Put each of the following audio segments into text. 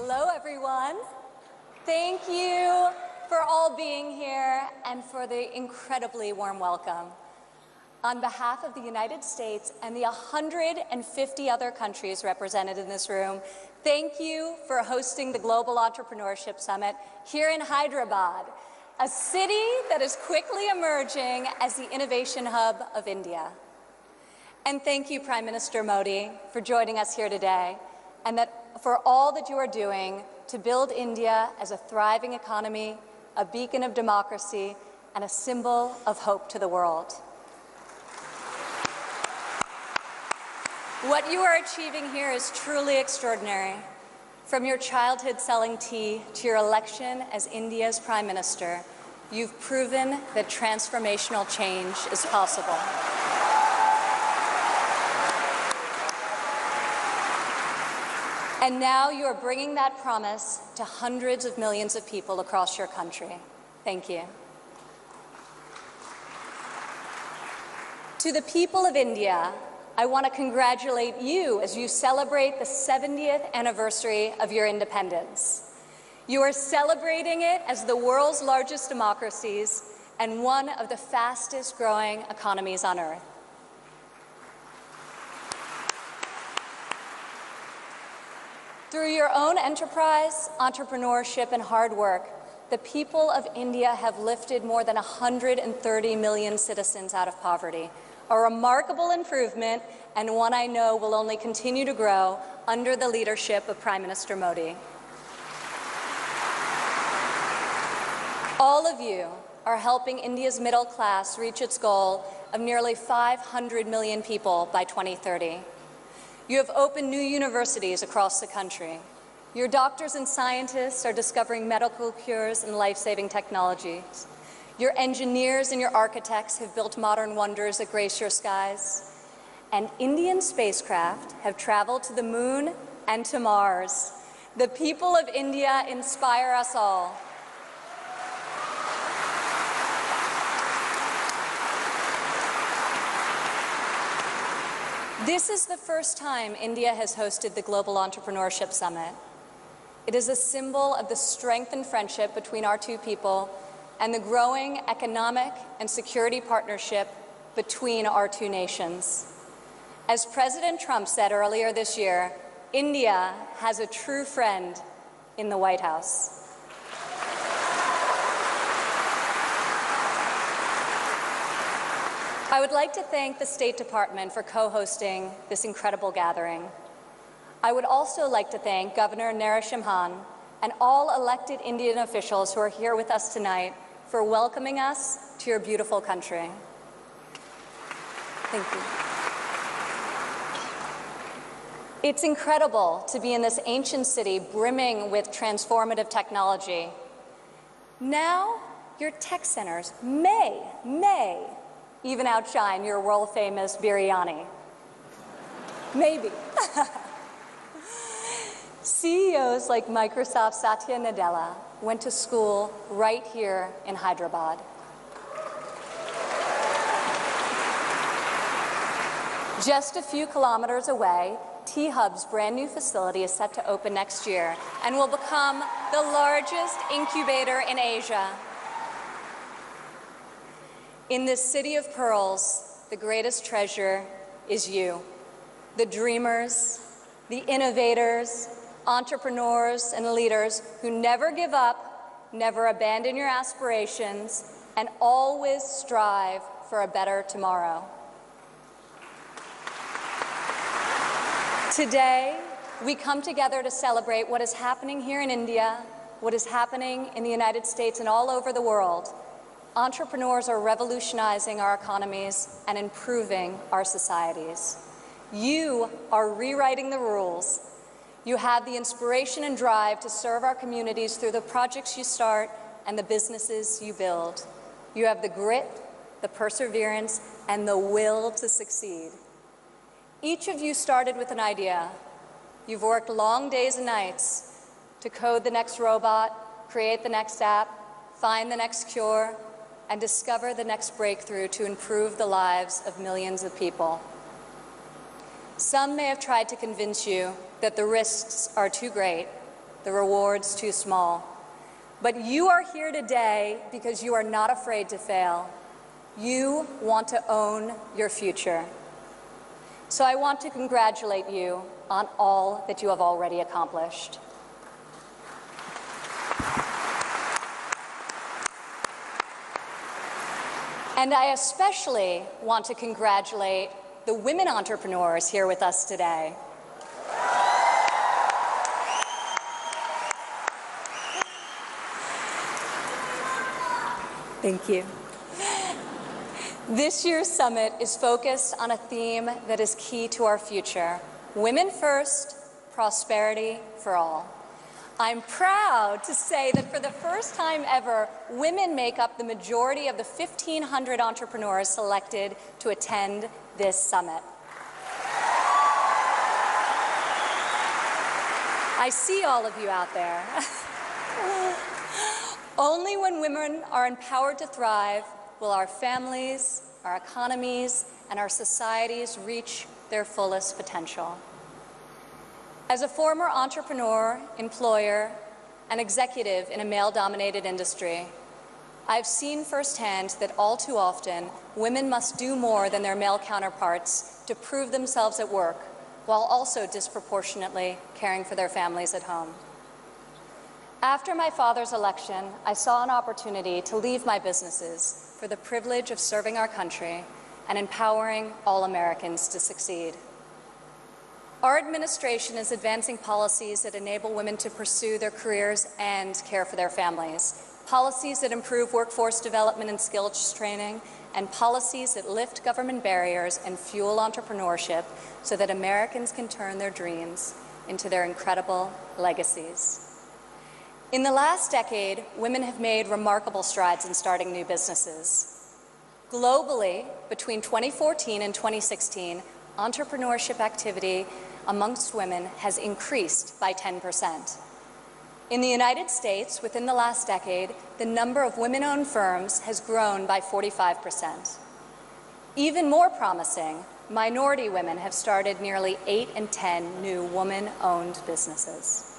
Hello, everyone. Thank you for all being here and for the incredibly warm welcome. On behalf of the United States and the 150 other countries represented in this room, thank you for hosting the Global Entrepreneurship Summit here in Hyderabad, a city that is quickly emerging as the innovation hub of India. And thank you, Prime Minister Modi, for joining us here today, and for all that you are doing to build India as a thriving economy, a beacon of democracy, and a symbol of hope to the world. What you are achieving here is truly extraordinary. From your childhood selling tea to your election as India's Prime Minister, you've proven that transformational change is possible. And now you are bringing that promise to hundreds of millions of people across your country. Thank you. To the people of India, I want to congratulate you as you celebrate the 70th anniversary of your independence. You are celebrating it as the world's largest democracies and one of the fastest growing economies on earth. Through your own enterprise, entrepreneurship, and hard work, the people of India have lifted more than 130 million citizens out of poverty, a remarkable improvement and one I know will only continue to grow under the leadership of Prime Minister Modi. All of you are helping India's middle class reach its goal of nearly 500 million people by 2030. You have opened new universities across the country. Your doctors and scientists are discovering medical cures and life-saving technologies. Your engineers and your architects have built modern wonders that grace your skies. And Indian spacecraft have traveled to the moon and to Mars. The people of India inspire us all. This is the first time India has hosted the Global Entrepreneurship Summit. It is a symbol of the strength and friendship between our two people and the growing economic and security partnership between our two nations. As President Trump said earlier this year, India has a true friend in the White House. I would like to thank the State Department for co-hosting this incredible gathering. I would also like to thank Governor Narasimhan and all elected Indian officials who are here with us tonight for welcoming us to your beautiful country. Thank you. It's incredible to be in this ancient city brimming with transformative technology. Now, your tech centers may even outshine your world-famous biryani. Maybe. CEOs like Microsoft's Satya Nadella went to school right here in Hyderabad. Just a few kilometers away, T-Hub's brand new facility is set to open next year and will become the largest incubator in Asia. In this city of pearls, the greatest treasure is you, the dreamers, the innovators, entrepreneurs, and leaders who never give up, never abandon your aspirations, and always strive for a better tomorrow. Today, we come together to celebrate what is happening here in India, what is happening in the United States and all over the world. Entrepreneurs are revolutionizing our economies and improving our societies. You are rewriting the rules. You have the inspiration and drive to serve our communities through the projects you start and the businesses you build. You have the grit, the perseverance, and the will to succeed. Each of you started with an idea. You've worked long days and nights to code the next robot, create the next app, find the next cure, and discover the next breakthrough to improve the lives of millions of people. Some may have tried to convince you that the risks are too great, the rewards too small. But you are here today because you are not afraid to fail. You want to own your future. So I want to congratulate you on all that you have already accomplished. And I especially want to congratulate the women entrepreneurs here with us today. Thank you. This year's summit is focused on a theme that is key to our future: women first, prosperity for all. I'm proud to say that for the first time ever, women make up the majority of the 1,500 entrepreneurs selected to attend this summit. I see all of you out there. Only when women are empowered to thrive will our families, our economies, and our societies reach their fullest potential. As a former entrepreneur, employer, and executive in a male-dominated industry, I've seen firsthand that all too often, women must do more than their male counterparts to prove themselves at work, while also disproportionately caring for their families at home. After my father's election, I saw an opportunity to leave my businesses for the privilege of serving our country and empowering all Americans to succeed. Our administration is advancing policies that enable women to pursue their careers and care for their families, policies that improve workforce development and skills training, and policies that lift government barriers and fuel entrepreneurship so that Americans can turn their dreams into their incredible legacies. In the last decade, women have made remarkable strides in starting new businesses. Globally, between 2014 and 2016, entrepreneurship activity amongst women has increased by 10%. In the United States, within the last decade, the number of women-owned firms has grown by 45%. Even more promising, minority women have started nearly 8 in 10 new woman-owned businesses.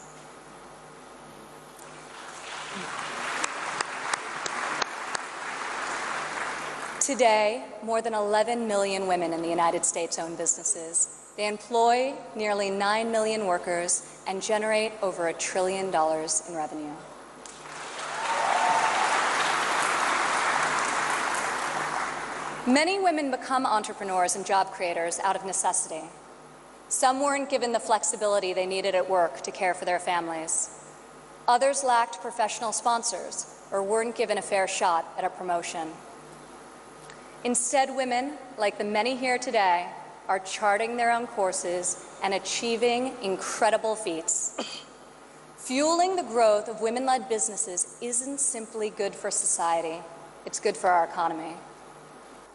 Today, more than 11 million women in the United States own businesses. They employ nearly 9 million workers and generate over $1 trillion in revenue. Many women become entrepreneurs and job creators out of necessity. Some weren't given the flexibility they needed at work to care for their families. Others lacked professional sponsors or weren't given a fair shot at a promotion. Instead, women, like the many here today, are charting their own courses and achieving incredible feats. Fueling the growth of women-led businesses isn't simply good for society, it's good for our economy.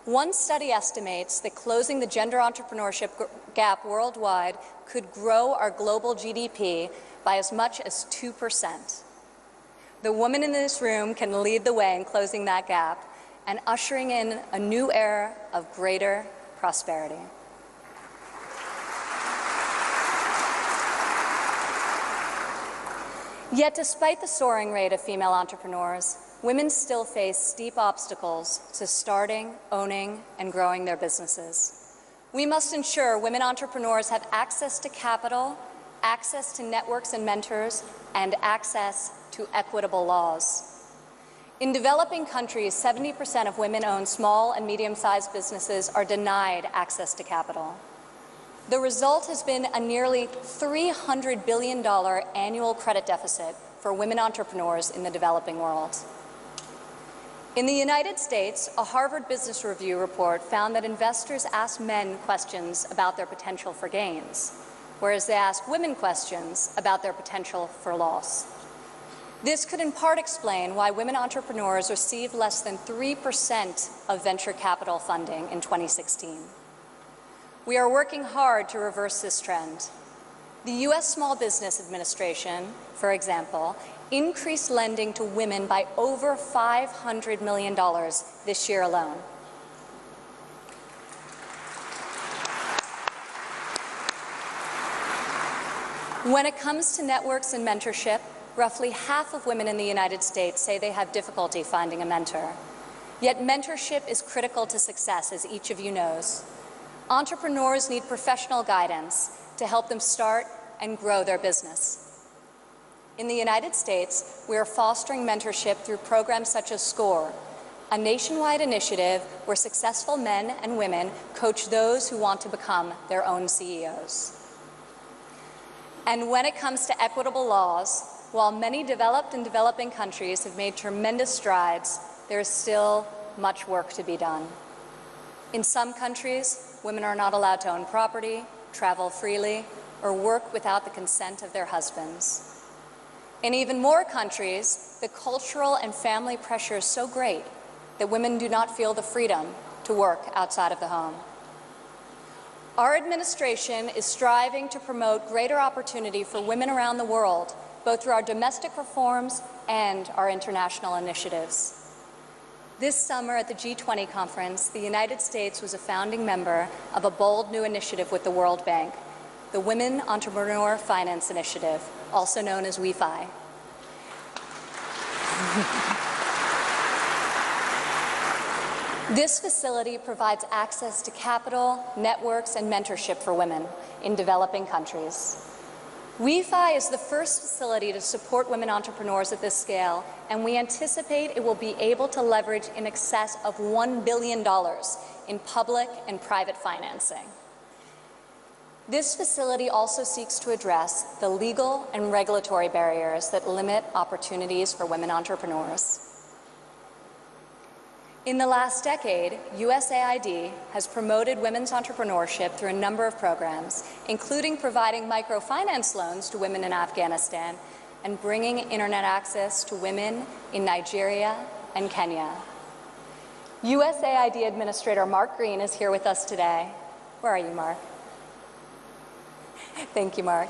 One study estimates that closing the gender entrepreneurship gap worldwide could grow our global GDP by as much as 2%. The women in this room can lead the way in closing that gap and ushering in a new era of greater prosperity. Yet despite the soaring rate of female entrepreneurs, women still face steep obstacles to starting, owning, and growing their businesses. We must ensure women entrepreneurs have access to capital, access to networks and mentors, and access to equitable laws. In developing countries, 70% of women-owned small and medium-sized businesses are denied access to capital. The result has been a nearly $300 billion annual credit deficit for women entrepreneurs in the developing world. In the United States, a Harvard Business Review report found that investors ask men questions about their potential for gains, whereas they ask women questions about their potential for loss. This could in part explain why women entrepreneurs received less than 3% of venture capital funding in 2016. We are working hard to reverse this trend. The U.S. Small Business Administration, for example, increased lending to women by over $500 million this year alone. When it comes to networks and mentorship, roughly half of women in the United States say they have difficulty finding a mentor. Yet mentorship is critical to success, as each of you knows. Entrepreneurs need professional guidance to help them start and grow their business. In the United States, we are fostering mentorship through programs such as SCORE, a nationwide initiative where successful men and women coach those who want to become their own CEOs. And when it comes to equitable laws, while many developed and developing countries have made tremendous strides, there is still much work to be done. In some countries, women are not allowed to own property, travel freely, or work without the consent of their husbands. In even more countries, the cultural and family pressure is so great that women do not feel the freedom to work outside of the home. Our administration is striving to promote greater opportunity for women around the world, both through our domestic reforms and our international initiatives. This summer at the G20 conference, the United States was a founding member of a bold new initiative with the World Bank, the Women Entrepreneur Finance Initiative, also known as WEFI. This facility provides access to capital, networks, and mentorship for women in developing countries. WEFI is the first facility to support women entrepreneurs at this scale, and we anticipate it will be able to leverage in excess of $1 billion in public and private financing. This facility also seeks to address the legal and regulatory barriers that limit opportunities for women entrepreneurs. In the last decade, USAID has promoted women's entrepreneurship through a number of programs, including providing microfinance loans to women in Afghanistan and bringing internet access to women in Nigeria and Kenya. USAID Administrator Mark Green is here with us today. Where are you, Mark? Thank you, Mark.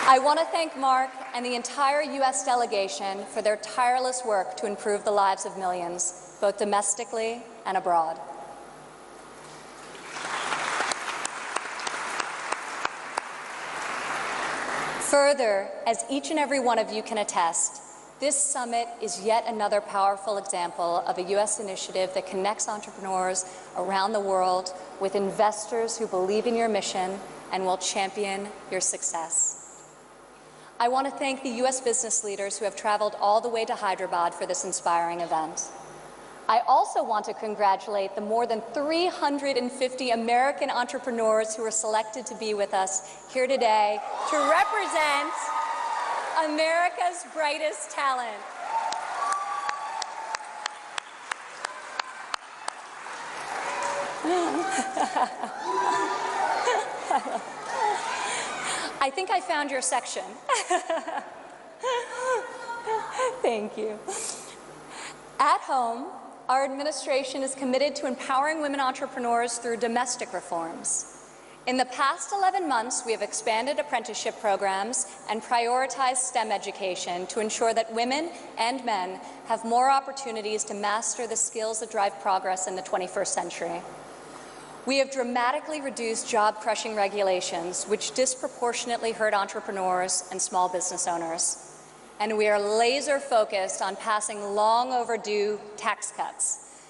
I want to thank Mark and the entire U.S. delegation for their tireless work to improve the lives of millions, both domestically and abroad. Further, as each and every one of you can attest, this summit is yet another powerful example of a U.S. initiative that connects entrepreneurs around the world with investors who believe in your mission and will champion your success. I want to thank the U.S. business leaders who have traveled all the way to Hyderabad for this inspiring event. I also want to congratulate the more than 350 American entrepreneurs who were selected to be with us here today to represent America's brightest talent. I think I found your section. Thank you. At home, our administration is committed to empowering women entrepreneurs through domestic reforms. In the past 11 months, we have expanded apprenticeship programs and prioritized STEM education to ensure that women and men have more opportunities to master the skills that drive progress in the 21st century. We have dramatically reduced job-crushing regulations, which disproportionately hurt entrepreneurs and small business owners. And we are laser-focused on passing long-overdue tax cuts.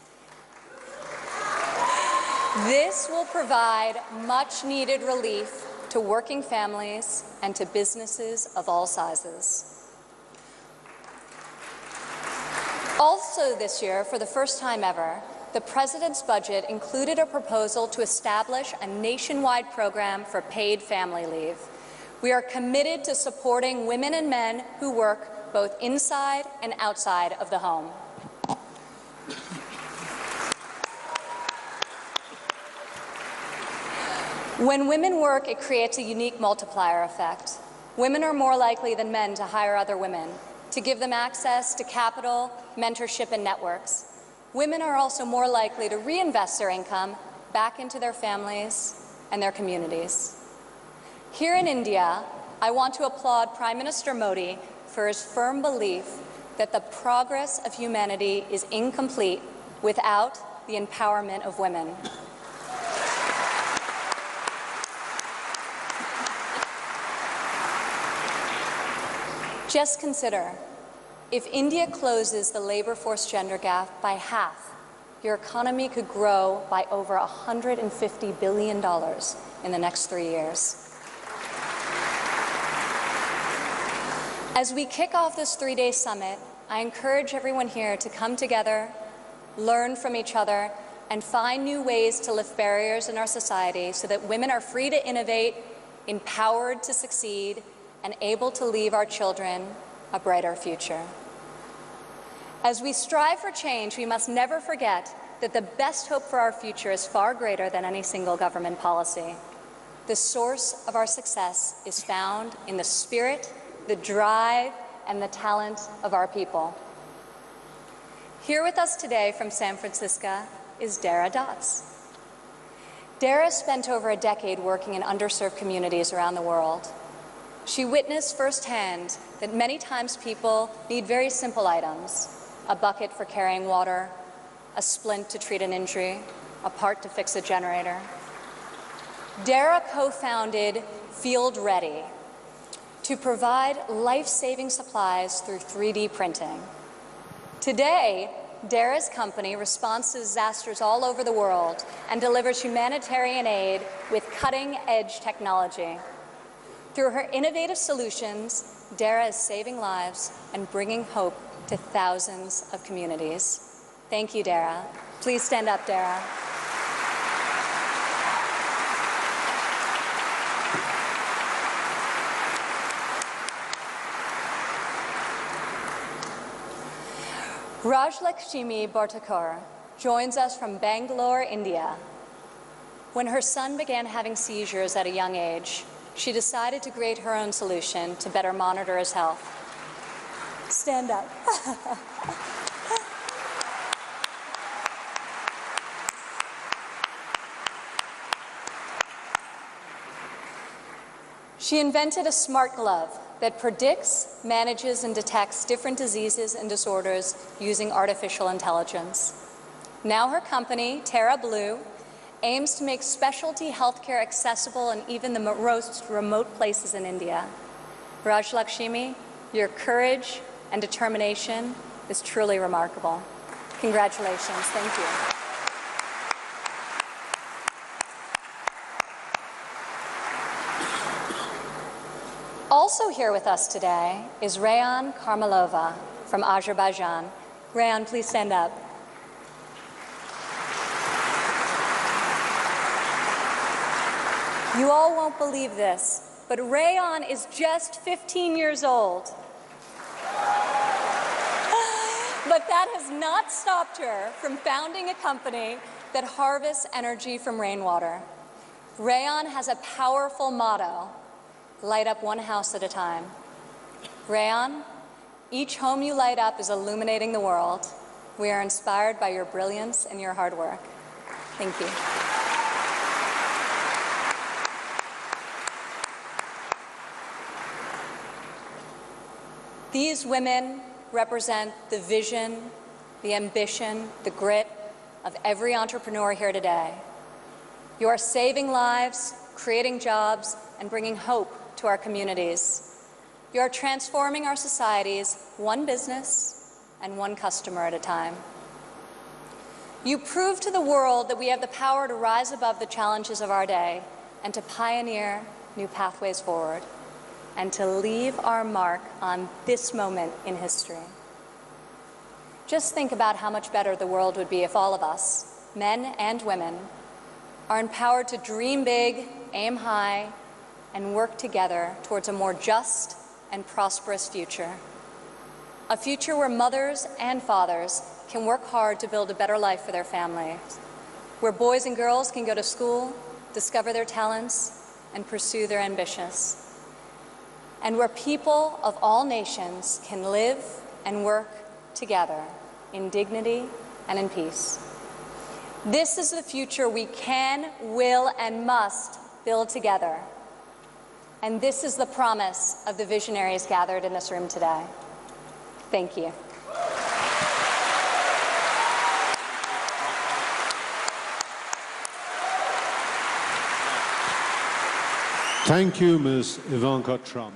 This will provide much-needed relief to working families and to businesses of all sizes. Also this year, for the first time ever, the President's budget included a proposal to establish a nationwide program for paid family leave. We are committed to supporting women and men who work both inside and outside of the home. When women work, it creates a unique multiplier effect. Women are more likely than men to hire other women, to give them access to capital, mentorship, and networks. Women are also more likely to reinvest their income back into their families and their communities. Here in India, I want to applaud Prime Minister Modi for his firm belief that the progress of humanity is incomplete without the empowerment of women. Just consider, if India closes the labor force gender gap by half, your economy could grow by over $150 billion in the next 3 years. As we kick off this 3-day summit, I encourage everyone here to come together, learn from each other, and find new ways to lift barriers in our society so that women are free to innovate, empowered to succeed, and able to leave our children a brighter future. As we strive for change, we must never forget that the best hope for our future is far greater than any single government policy. The source of our success is found in the spirit, the drive, and the talent of our people. Here with us today from San Francisco is Dara Dotz. Dara spent over a decade working in underserved communities around the world. She witnessed firsthand that many times people need very simple items: a bucket for carrying water, a splint to treat an injury, a part to fix a generator. Dara co-founded Field Ready to provide life-saving supplies through 3D printing. Today, Dara's company responds to disasters all over the world and delivers humanitarian aid with cutting-edge technology. Through her innovative solutions, Dara is saving lives and bringing hope to thousands of communities. Thank you, Dara. Please stand up, Dara. Rajlakshmi Bhartakar joins us from Bangalore, India. When her son began having seizures at a young age, she decided to create her own solution to better monitor his health. Stand up. She invented a smart glove that predicts, manages, and detects different diseases and disorders using artificial intelligence. Now her company, Terra Blue, aims to make specialty healthcare accessible in even the most remote places in India. Rajlakshmi, your courage and determination is truly remarkable. Congratulations. Thank you. Also here with us today is Rayan Karmalova from Azerbaijan. Rayan, please stand up. You all won't believe this, but Rayan is just 15 years old. But that has not stopped her from founding a company that harvests energy from rainwater. Rayan has a powerful motto: light up one house at a time. Rayan, each home you light up is illuminating the world. We are inspired by your brilliance and your hard work. Thank you. These women represent the vision, the ambition, the grit of every entrepreneur here today. You are saving lives, creating jobs, and bringing hope to our communities. You are transforming our societies one business and one customer at a time. You prove to the world that we have the power to rise above the challenges of our day and to pioneer new pathways forward and to leave our mark on this moment in history. Just think about how much better the world would be if all of us, men and women, are empowered to dream big, aim high, and work together towards a more just and prosperous future. A future where mothers and fathers can work hard to build a better life for their families, where boys and girls can go to school, discover their talents, and pursue their ambitions, and where people of all nations can live and work together in dignity and in peace. This is the future we can, will, and must build together. And this is the promise of the visionaries gathered in this room today. Thank you. Thank you, Ms. Ivanka Trump.